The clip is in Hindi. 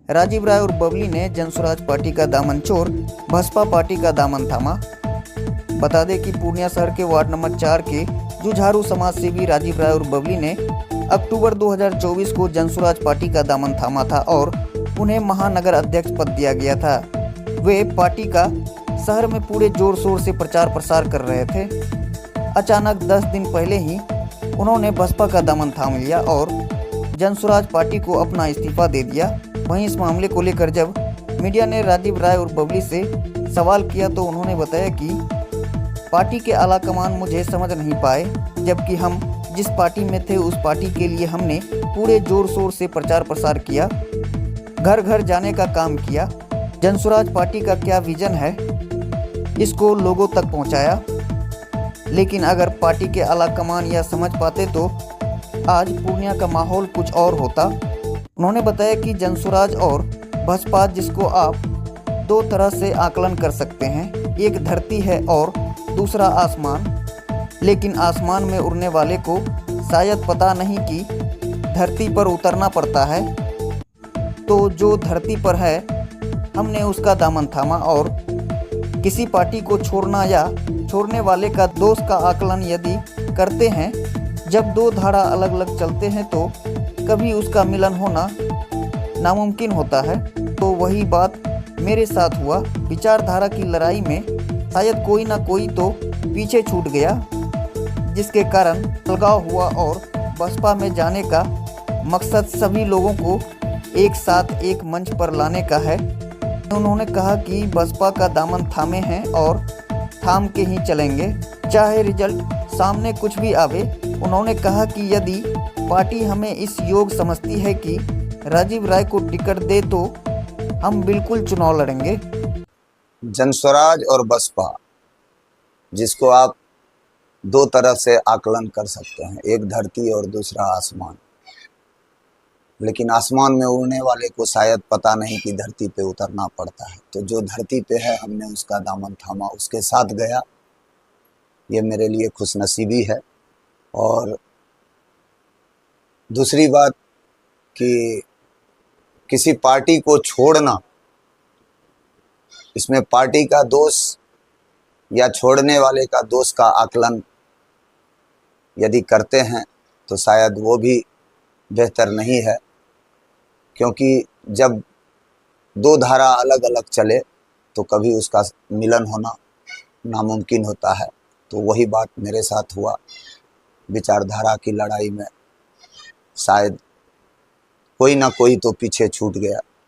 राजीव राय और बबली ने जनसुराज पार्टी का दामन छोड़ बसपा पार्टी का दामन थामा। बता दें कि पूर्णिया शहर के वार्ड नंबर 4 के जुझारू समाज सेवी राजीव राय और बबली ने अक्टूबर 2024 को जनसुराज पार्टी का दामन थामा था और उन्हें महानगर अध्यक्ष पद दिया गया था। वे पार्टी का शहर में पूरे जोर शोर से प्रचार प्रसार कर रहे थे। अचानक 10 दिन पहले ही उन्होंने बसपा का दामन थाम लिया और जनसुराज पार्टी को अपना इस्तीफा दे दिया। वहीं इस मामले को लेकर जब मीडिया ने राजीव राय और बबली से सवाल किया तो उन्होंने बताया कि पार्टी के आला कमान मुझे समझ नहीं पाए, जबकि हम जिस पार्टी में थे उस पार्टी के लिए हमने पूरे जोर शोर से प्रचार प्रसार किया, घर घर जाने का काम किया, जनसुराज पार्टी का क्या विजन है इसको लोगों तक पहुंचाया। लेकिन अगर पार्टी के आला कमान यह समझ पाते तो आज पूर्णिया का माहौल कुछ और होता। उन्होंने बताया कि जनसुराज और बसपा जिसको आप दो तरह से आकलन कर सकते हैं, एक धरती है और दूसरा आसमान। लेकिन आसमान में उड़ने वाले को शायद पता नहीं कि धरती पर उतरना पड़ता है। तो जो धरती पर है हमने उसका दामन थामा और किसी पार्टी को छोड़ना या छोड़ने वाले का दोस्त का आकलन यदि करते हैं, जब दो धारा अलग अलग चलते हैं तो कभी उसका मिलन होना नामुमकिन होता है। तो वही बात मेरे साथ हुआ। विचारधारा की लड़ाई में शायद कोई ना कोई तो पीछे छूट गया, जिसके कारण अलगाव हुआ और बसपा में जाने का मकसद सभी लोगों को एक साथ एक मंच पर लाने का है। उन्होंने कहा कि बसपा का दामन थामे हैं और थाम के ही चलेंगे, चाहे रिजल्ट सामने कुछ भी आवे। उन्होंने कहा कि यदि पार्टी हमें इस योग समझती है कि राजीव राय को टिकट दे तो हम बिल्कुल चुनाव लड़ेंगे। जनसुराज और बसपा जिसको आप दो तरफ से आकलन कर सकते हैं, एक धरती और दूसरा आसमान। लेकिन आसमान में उड़ने वाले को शायद पता नहीं कि धरती पे उतरना पड़ता है। तो जो धरती पे है हमने उसका दामन थामा, उसके साथ गया। ये मेरे लिए खुशनसीबी है। और दूसरी बात कि किसी पार्टी को छोड़ना, इसमें पार्टी का दोष या छोड़ने वाले का दोष का आकलन यदि करते हैं तो शायद वो भी बेहतर नहीं है, क्योंकि जब दो धारा अलग अलग चले तो कभी उसका मिलन होना नामुमकिन होता है। तो वही बात मेरे साथ हुआ। विचारधारा की लड़ाई में शायद कोई ना कोई तो पीछे छूट गया।